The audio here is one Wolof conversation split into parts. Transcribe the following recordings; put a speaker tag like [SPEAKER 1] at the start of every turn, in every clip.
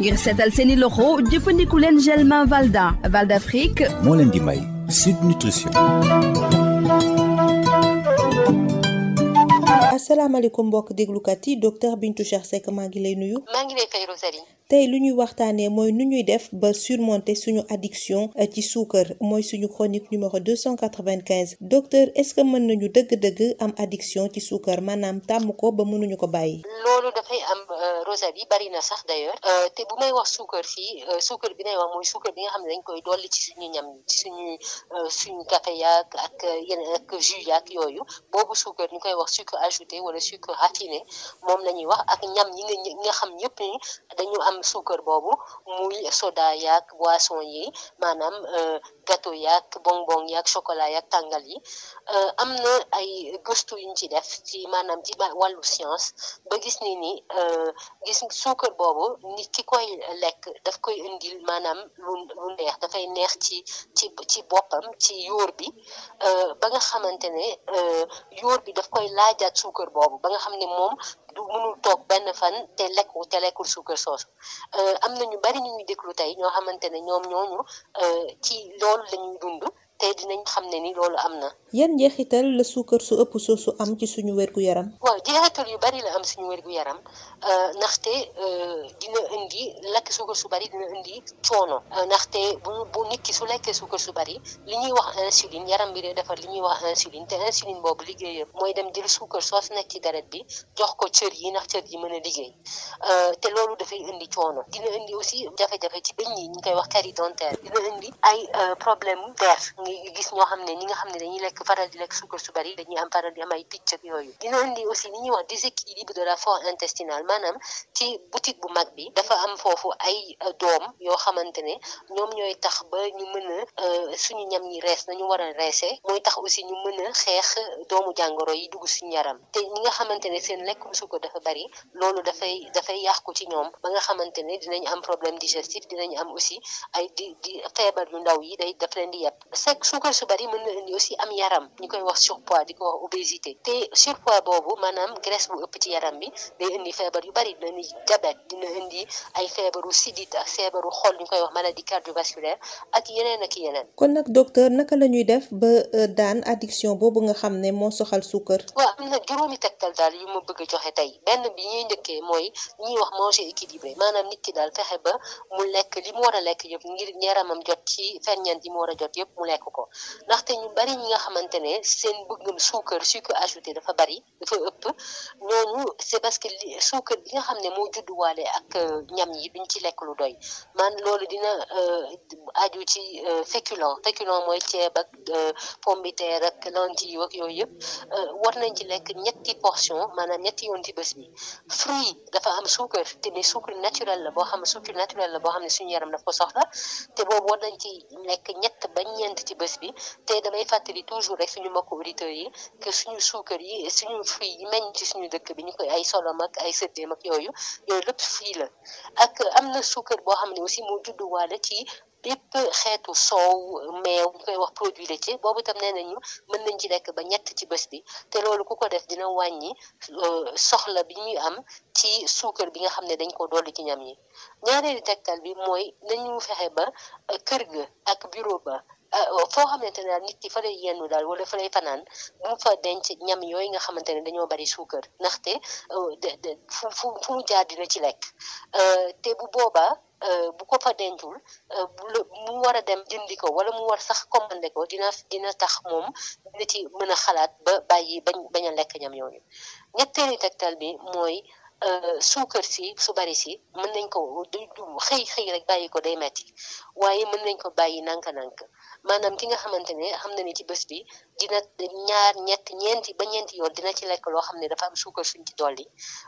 [SPEAKER 1] ngir seetal seeni loxo jëfandiku leen gel main Valda Afrique
[SPEAKER 2] moo leen di may Sud Nutrition.
[SPEAKER 3] asalaamaaleykum mbokk déglukat yi docteur Bintou Cheikh Seck maa ngi lay nuyu.
[SPEAKER 4] maa ngi lay fay Rosalie.
[SPEAKER 3] tey lu ñuy waxtaanee mooy nu ñuy def ba surmonter suñu addiction ci suukar mooy suñu chronique numéro 295 docteur est-ce que mën nañu dëgg-dëgg am addiction ci suukar maanaam tàmm ko ba mënuñu ko bàyyi.
[SPEAKER 4] loolu dafay am Rosalie bari na sax d'ailleurs te bu may wax suukar fii suukar bi nay wax mooy suukar bi nga xam ne dañ koy dolli ci suñu ñam ci suñu café yaak ak yeneen ak jus yaak yooyu boobu suukar ñu koy wax sucre ajouté wala sucre raffiné moom la ñuy wax ak ñam yi nga xam ñëpp ni dañu am suukar boobu muy soda yaak boisson yi maanaam gâteau yaak bonbon yaak chocolat yaak tàngal yi am na ay gëstu yuñ ci def ci maanaam ci wàllu science ba gis ni gis suukar boobu nit ki koy lekk daf koy indil maanaam lu neex dafay neex ci boppam ci yóor bi ba nga xamante ne yóor bi daf koy laajaat suukar boobu ba nga xam ne moom du mënul toog benn fan te lekkul suukar soosu am na ñu bari ñu ñuy déglu tey ñoo xamante ne ñoom ñooñu ci loolu la ñuy dund te dinañ xam ne ni loolu am na.
[SPEAKER 3] yan njeexital la suukar su ëpp soosu am ci suñu wérgu yaram.
[SPEAKER 4] waaw njeexital yu bari la am suñu wérgu yaram ndaxte dina indi lekk suukar su bari dina indi coono ndaxte bu nit ki su lekkee suukar su bari li ñuy wax insuline yaram bi day defar li ñuy wax insuline te insuline boobu liggéeyam mooy dem jël suukar soos nekk ci deret bi jox ko cër yi ndax cër yi mën a liggéey te loolu dafay indi coono dina indi aussi jafe-jafe ci bëñ yi ñu koy wax carie dentaire dina indi ay problème der ngi gis ñoo xam ne ñi nga xam ne dañuy faral di lekk suukar su bari dañuy am faral di am ay picc ak yooyu dina indi aussi li ñuy wax déséquilibre de la flore intestinale maanaam ci boutique bu mag bi dafa am foofu ay doom yoo xamante ne ñoom ñooy tax ba ñu mën a suñu ñam ñi rees nañu war a reesee mooy tax aussi ñu mën a xeex doomu jàngoro yi dugg suñu yaram te ñi nga xamante ne seen lekkum suukar dafa bari loolu dafay yàqu ci ñoom ba nga xamante ne dinañ am problème digestif dinañ am aussi ay di feebar yu ndaw yi daf leen di yàpp suukar su bari mën na indi aussi am yaram ñu koy wax surpoids di ko wax obésité te surpoids boobu maanaam graisse bu ëpp ci yaram bi day indi feebar yu bari dina indi diabète dina indi ay feebaru sidit ak feebaru xol ñu koy wax maladie cardiovasculaire ak yeneen.
[SPEAKER 3] kon nag docteur naka la ñuy def ba daan addiction boobu nga xam ne moo soxal suukar.
[SPEAKER 4] waaw am na juróomi tegtal daal yu ma bëgg a joxe tey benn bi ñuy njëkkee mooy ñuy wax manger équilibré maanaam nit ki daal fexe ba mu lekk li mu war a lekk yëpp ngir yaramam jot ci ferñeent yi mu war a jot yëpp mu lekk ko ndaxte ñu bari ñi nga xamante ne seen bëggum sucre ajouté dafa bari dafa ëpp ñooñu c'est parce que suukar bi nga xam ne moo judduwaale ak ñam yi duñ ci lekk lu doy man loolu dina aju ci féculent mooy ceeb ak pomme de terre ak lentille ak yooyu yëpp war nañ ci lekk ñetti portion maanaam ñetti yoon ci bés bi fruit dafa am suukar te mais sucre naturel la boo xam ne suñu yaram daf ko soxla te boobu war nañ ci lekk ñett ba ñeent ci bés bi te damay fàttali toujours rek suñu mbokku auditeurs yi que suñu suukar yi suñu fruit yi meññ ci suñu dëkk bi ñu koy ay solom ak ay sëddeem ak yooyu lépp fruit la ak am na suukar boo xam ne aussi moo judduwaale ci bépp xeetu soow meew ñu koy wax produit laitier boobu itam nee nañu mën nañ ci lekk ba ñett ci bés bi te loolu ku ko def dina wàññi soxla bi ñuy am ci suukar bi nga xam ne dañ ko dolli ci ñam yi ñaareelu tegtal bi mooy nañu fexe ba kër ga ak bureau ba foo xamante ne daal nit ki fa lay yendu daal wala fa lay fanaan bu mu fa denc ñam yooyu nga xamante ne dañoo bari suukar ndaxte fu mu jaar dina ci lekk te bu boobaa bu ko fa dencul mu war a dem jëndi ko wala mu war sax commandé ko dina tax moom dina ci mën a xalaat ba bàyyi bañ a lekk ñam yooyu ñetteelu tegtal bi mooy suukar si su bari si mën nañ ko du xëy rek bàyyi ko day metti waaye mën nañ ko bàyyi nanka-nank maanaam ki nga xamante ne xam na ni ci bés bi dina ñeenti yoon dina ci lekk loo xam ne dafa am suukar suñ ci dolli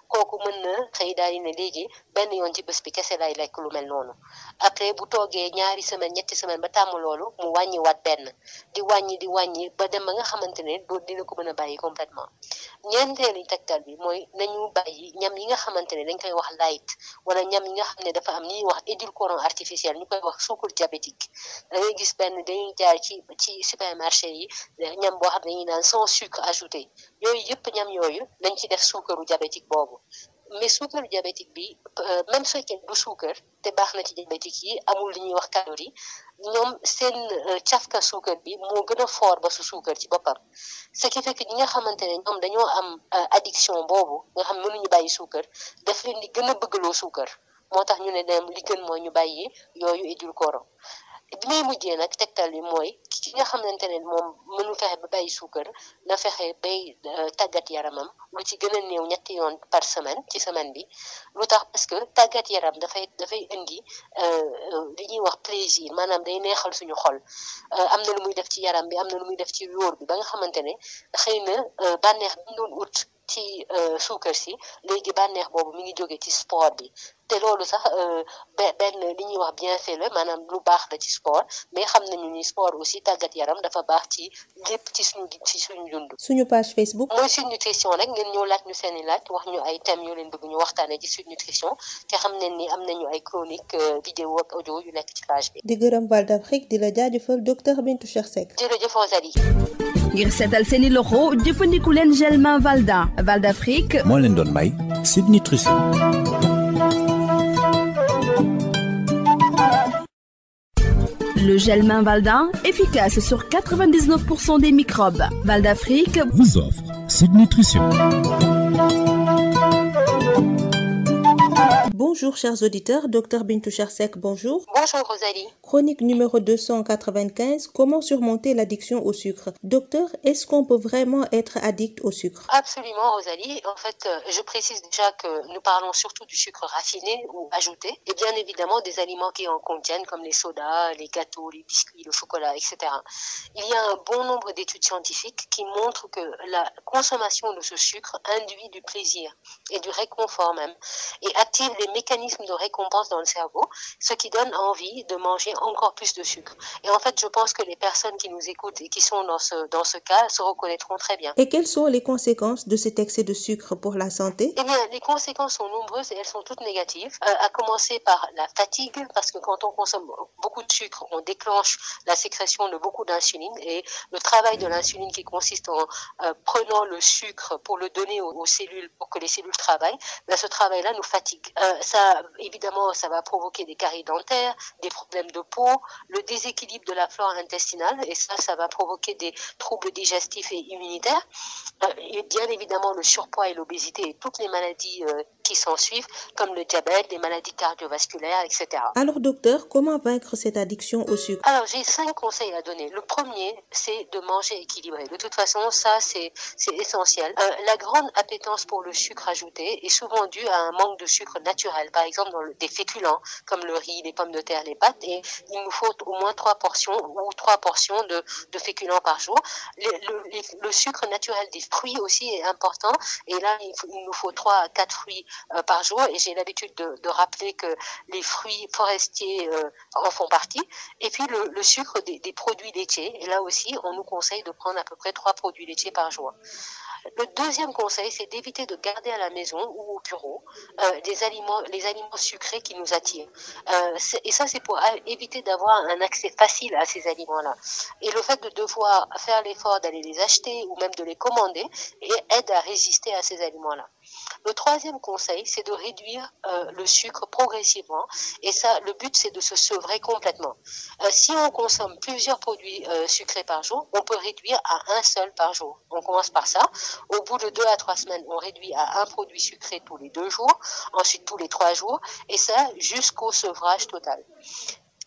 [SPEAKER 4] kooku mën na xëy daal di ne léegi benn yoon ci bés bi kese lay lekk lu mel noonu après bu toogee ñaari semaine ñetti semaine ba tàmm loolu mu wàññiwaat benn di wàññi ba dem ba nga xamante ne dina ko mën a bàyyi complètement ñeenteelu tegtal bi mooy nañu bàyyi ñam yi nga xamante ne dañ koy wax light wala ñam yi nga xam ne dafa am ñuy wax édulcorant artificiel ñu koy wax sucre diabétique da ngay gis benn dañuy jaar ci supermarché yi ñam boo xam ne dañuy naan sans sucre ajouté yooyu yëpp ñam yooyu dañ ci def suukaru diabétique boobu mais suukaru diabétique bi même su fekkee du suukar te baax na ci diabétique yi amul li ñuy wax calorie ñoom seen cafka suukar bi moo gën a fort ba su suukar ci boppam ce qui fait que ñi nga xamante ne ñoom dañoo am addiction boobu nga xam mënuñu bàyyi suukar daf leen di gën a bëggaloo suukar moo tax ñu ne dem li gën mooy ñu bàyyi yooyu édulcorant bi may mujjee nag tegtal bi mooy ki nga xamante ne moom mënu fexe ba bàyyi suukar na fexe bay tàggat yaramam lu ci gën a néew 3 yoon par semaine ci semaine bi lu tax parce que tàggat yaram dafay indi li ñuy wax plaisir maanaam day neexal suñu xol am na lu muy def ci yaram bi am na lu muy def ci yóor bi ba nga xamante ne xëy na bànneex bi ñu doon ut ci suukar si léegi bànneex boobu mi ngi jóge ci sport bi te loolu sax benn li ñuy wax bienfait la maanaam lu baax la ci sport mais xam nañu ni sport aussi tàggat yaram dafa baax ci lépp ci suñu dund.
[SPEAKER 3] suñu page Facebook.
[SPEAKER 4] mooy Sud Nutrition rek ngeen ñëw laaj ñu seen i laaj wax ñu ay thèmes yoo leen bëgg ñu waxtaanee ci Sud Nutrition te xam ne ni am nañu ay chronique vidéo ak audio yu nekk ci page bi.
[SPEAKER 3] di gërëm Val d'Afrique di la jaajëfal docteur Bintou Cheikh Seck.
[SPEAKER 4] jërëjëf Rosalie.
[SPEAKER 1] ngir seetal seeni loxo jëfandiku leen gel main Valda Val d'Afrique.
[SPEAKER 2] moo leen doon may Sud Nutrition.
[SPEAKER 1] Le gel main Valda, efficace sur 99% des microbes. Val d'Afrique
[SPEAKER 2] vous offre Sud Nutrition.
[SPEAKER 3] Bonjour chers auditeurs, docteur Bintou Cheikh Seck, bonjour.
[SPEAKER 4] Bonjour Rosalie.
[SPEAKER 3] Chronique numéro 295, comment surmonter l'addiction au sucre? Docteur, est-ce qu'on peut vraiment être addict au sucre?
[SPEAKER 4] Absolument Rosalie. En fait, je précise déjà que nous parlons surtout du sucre raffiné ou ajouté et bien évidemment des aliments qui en contiennent comme les sodas, les gâteaux, les biscuits, le chocolat, etc. Il y a un bon nombre d'études scientifiques qui montrent que la consommation de ce sucre induit du plaisir et du réconfort même et active les mécanismes de récompense dans le cerveau, ce qui donne envie de manger encore plus de sucre. Et en fait, je pense que les personnes qui nous écoutent et qui sont dans ce cas se reconnaîtront très bien.
[SPEAKER 3] Et quelles sont les conséquences de cet excès de sucre pour la santé?
[SPEAKER 4] Eh bien, les conséquences sont nombreuses et elles sont toutes négatives, à commencer par la fatigue, parce que quand on consomme beaucoup de sucre, on déclenche la sécrétion de beaucoup d'insuline et le travail de l'insuline qui consiste en prenant le sucre pour le donner aux cellules, pour que les cellules travaillent, ben, ce travail-là nous fatigue. Évidemment, ça va provoquer des caries dentaires, des problèmes de peau, le déséquilibre de la flore intestinale, et ça va provoquer des troubles digestifs et immunitaires, et bien évidemment le surpoids et l'obésité et toutes les maladies qui s'en suivent, comme le diabète, les maladies cardiovasculaires, etc.
[SPEAKER 3] Alors docteur, comment vaincre cette addiction au sucre?
[SPEAKER 4] Alors j'ai 5 conseils à donner. Le premier, c'est de manger équilibré. De toute façon, ça c'est essentiel. La grande appétence pour le sucre ajouté est souvent due à un manque de sucre naturel, par exemple dans des féculents comme le riz, les pommes de terre, les pâtes, et il nous faut au moins 3 portions de féculents par jour. Le sucre naturel des fruits aussi est important, et là il nous faut 3 à 4 fruits par jour, et j'ai l'habitude de rappeler que les fruits forestiers en font partie, et puis le sucre des produits laitiers, et là aussi on nous conseille de prendre à peu près 3 produits laitiers par jour. Le deuxième conseil, c'est d'éviter de garder à la maison ou au bureau les aliments sucrés qui nous attirent. Et ça, c'est pour éviter d'avoir un accès facile à ces aliments-là. Et le fait de devoir faire l'effort d'aller les acheter ou même de les commander aide à résister à ces aliments-là. Le troisième conseil, c'est de réduire le sucre progressivement. Et ça, le but, c'est de se sevrer complètement. Si on consomme plusieurs produits sucrés par jour, on peut réduire à un seul par jour. On commence par ça. Au bout de 2 à 3 semaines, on réduit à un produit sucré tous les 2 jours, ensuite tous les 3 jours, et ça jusqu'au sevrage total.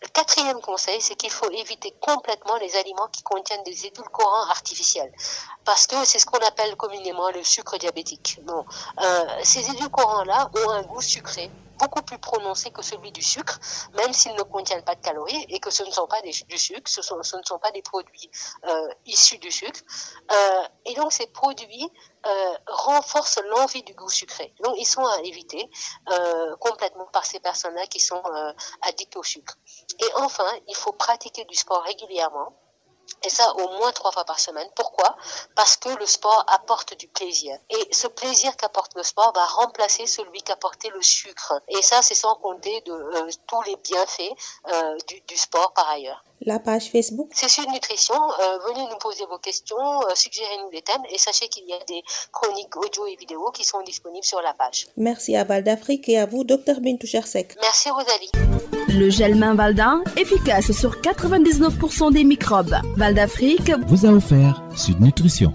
[SPEAKER 4] Le quatrième conseil, c'est qu'il faut éviter complètement les aliments qui contiennent des édulcorants artificiels, parce que c'est ce qu'on appelle communément le sucre diabétique. Bon, ces édulcorants-là ont un goût sucré, beaucoup plus prononcé que celui du sucre, même s'ils ne contiennent pas de calories et que ce ne sont pas du sucre, ce ne sont pas des produits issus du sucre. Et donc ces produits renforcent l'envie du goût sucré. Donc ils sont à éviter complètement par ces personnes-là qui sont addictes au sucre. Et enfin, il faut pratiquer du sport régulièrement. Et ça, au moins 3 fois par semaine. Pourquoi? Parce que le sport apporte du plaisir. Et ce plaisir qu'apporte le sport va remplacer celui qu'apportait le sucre. Et ça, c'est sans compter tous les bienfaits du sport par ailleurs.
[SPEAKER 3] La page Facebook?
[SPEAKER 4] C'est Sud Nutrition. Venez nous poser vos questions, suggérez-nous des thèmes et sachez qu'il y a des chroniques audio et vidéo qui sont disponibles sur la page.
[SPEAKER 3] Merci à Val d'Afrique et à vous, Dr Bintou Chersek.
[SPEAKER 4] Merci Rosalie.
[SPEAKER 1] Le gel main Valda, efficace sur 99% des microbes. Val d'Afrique
[SPEAKER 2] vous a offert Sud Nutrition.